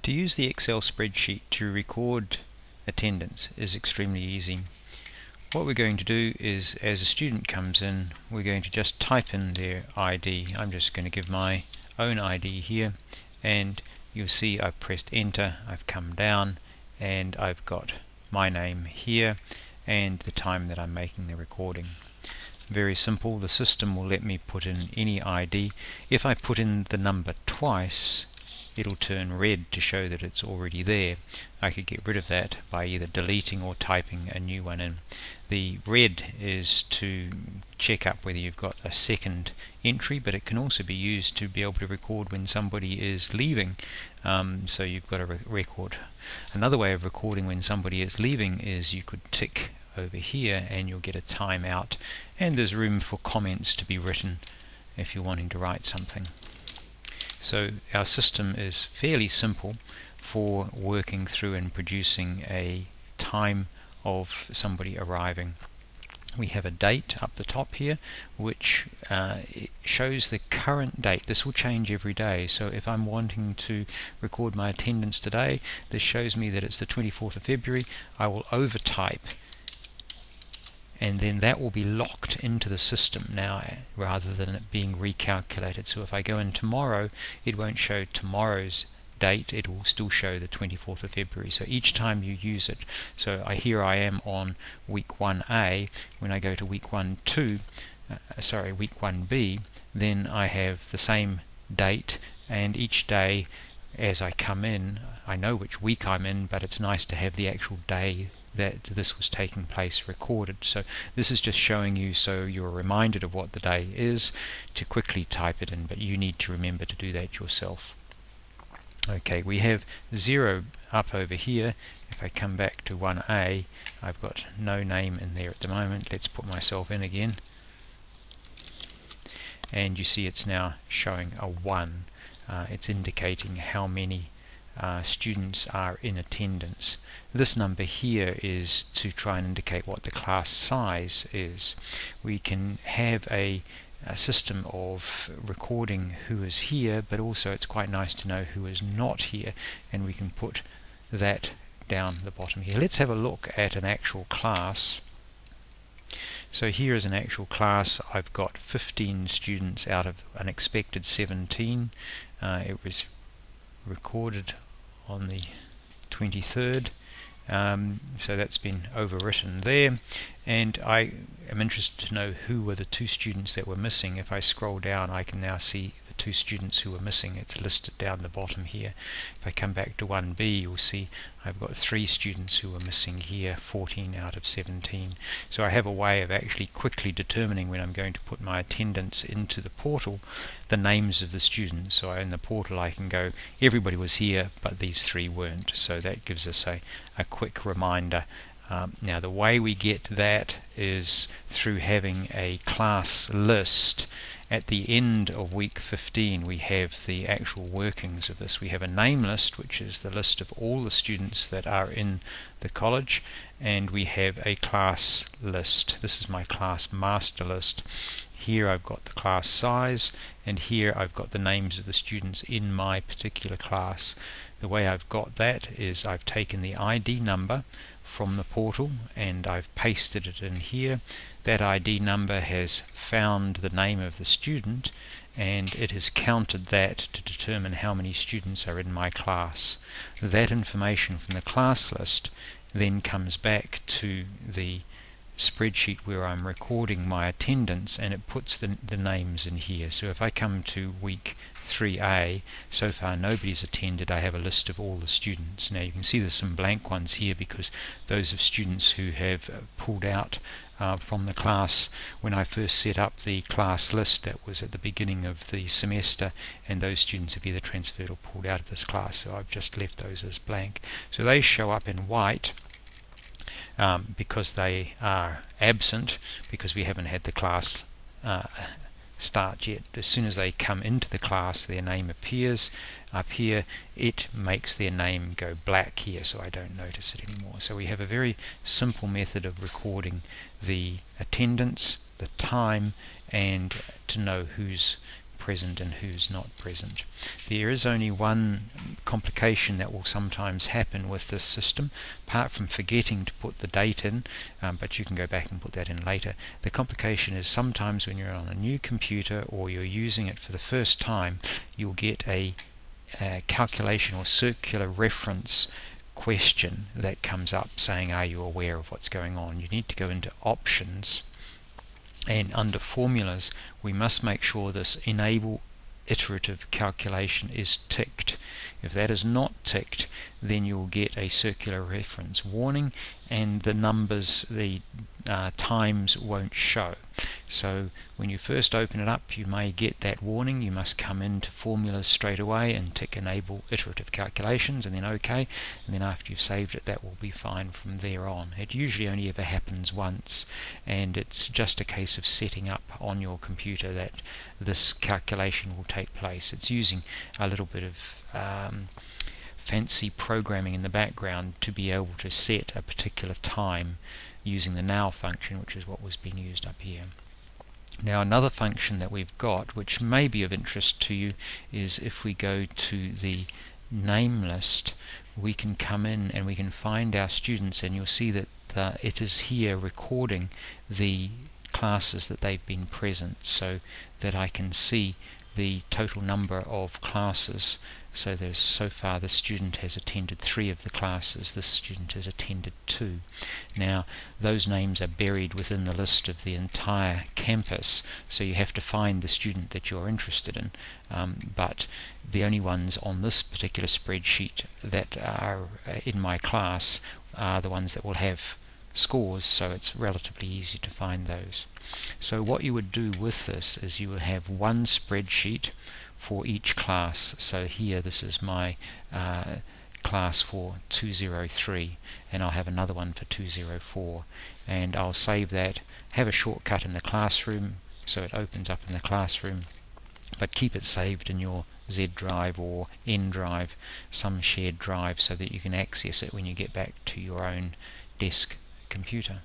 To use the Excel spreadsheet to record attendance is extremely easy. What we're going to do is, as a student comes in, we're going to just type in their ID. I'm just going to give my own ID here, and you'll see I've pressed enter, I've come down, and I've got my name here and the time that I'm making the recording. Very simple. The system will let me put in any ID. If I put in the number twice, it'll turn red to show that it's already there. I could get rid of that by either deleting or typing a new one in. The red is to check up whether you've got a second entry, but it can also be used to be able to record when somebody is leaving. So you've got a record. Another way of recording when somebody is leaving is you could tick over here and you'll get a timeout, and there's room for comments to be written if you're wanting to write something. So our system is fairly simple for working through and producing a time of somebody arriving. We have a date up the top here, which shows the current date. This will change every day. So if I'm wanting to record my attendance today, this shows me that it's the 24th of February. I will overtype, and then that will be locked into the system now rather than it being recalculated. So if I go in tomorrow, it won't show tomorrow's date, it will still show the 24th of February. So each time you use it, so here I am on week 1A, when I go to week 1B, then I have the same date, and each day as I come in, I know which week I'm in, but it's nice to have the actual day that this was taking place recorded. So this is just showing you so you're reminded of what the day is to quickly type it in, but you need to remember to do that yourself. Okay, we have 0 up over here. If I come back to 1A, I've got no name in there at the moment. Let's put myself in again, and you see it's now showing a 1. It's indicating how many students are in attendance. This number here is to try and indicate what the class size is. We can have a system of recording who is here, but also it's quite nice to know who is not here, and we can put that down the bottom here. Let's have a look at an actual class. So here is an actual class. I've got 15 students out of an expected 17. It was recorded on the 23rd, so that's been overwritten there, and I am interested to know who were the 2 students that were missing. If I scroll down, I can now see the 2 students who were missing. It's listed down the bottom here. If I come back to 1B, you'll see I've got 3 students who were missing here, 14 out of 17. So I have a way of actually quickly determining when I'm going to put my attendance into the portal, the names of the students. So in the portal I can go, everybody was here, but these 3 weren't. So that gives us a quick reminder. Now the way we get that is through having a class list. At the end of week 15 we have the actual workings of this. We have a name list, which is the list of all the students that are in the college, and we have a class list. This is my class master list. Here I've got the class size, and here I've got the names of the students in my particular class. The way I've got that is I've taken the ID number from the portal and I've pasted it in here. That ID number has found the name of the student, and it has counted that to determine how many students are in my class. That information from the class list then comes back to the spreadsheet where I'm recording my attendance, and it puts the names in here. So if I come to week 3A, so far nobody's attended. I have a list of all the students. Now you can see there's some blank ones here because those are students who have pulled out from the class when I first set up the class list. That was at the beginning of the semester, and those students have either transferred or pulled out of this class, so I've just left those as blank. So they show up in white because they are absent, because we haven't had the class start yet. As soon as they come into the class, their name appears up here. It makes their name go black here, so I don't notice it anymore. So we have a very simple method of recording the attendance, the time, and to know who's present and who's not present. There is only one complication that will sometimes happen with this system, apart from forgetting to put the date in, but you can go back and put that in later. The complication is sometimes when you're on a new computer or you're using it for the first time, you'll get a calculation or circular reference question that comes up saying, are you aware of what's going on? You need to go into options, and under formulas we must make sure this enable iterative calculation is ticked. If that is not ticked, then you'll get a circular reference warning and the numbers, the times won't show. So when you first open it up, you may get that warning. You must come into formulas straight away and tick enable iterative calculations and then OK, and then after you've saved it, that will be fine from there on. It usually only ever happens once, and it's just a case of setting up on your computer that this calculation will take place. It's using a little bit of fancy programming in the background to be able to set a particular time using the now function, which is what was being used up here. Now another function that we've got, which may be of interest to you, is if we go to the name list, we can come in and we can find our students, and you'll see that it is here recording the classes that they've been present, so that I can see the total number of classes. So there's so far the student has attended 3 of the classes, this student has attended 2. Now those names are buried within the list of the entire campus, so you have to find the student that you're interested in, but the only ones on this particular spreadsheet that are in my class are the ones that will have scores, so it's relatively easy to find those. So what you would do with this is you would have one spreadsheet for each class. So here this is my class for 203, and I'll have another one for 204, and I'll save that, have a shortcut in the classroom so it opens up in the classroom, but keep it saved in your Z drive or N drive, some shared drive, so that you can access it when you get back to your own desk computer.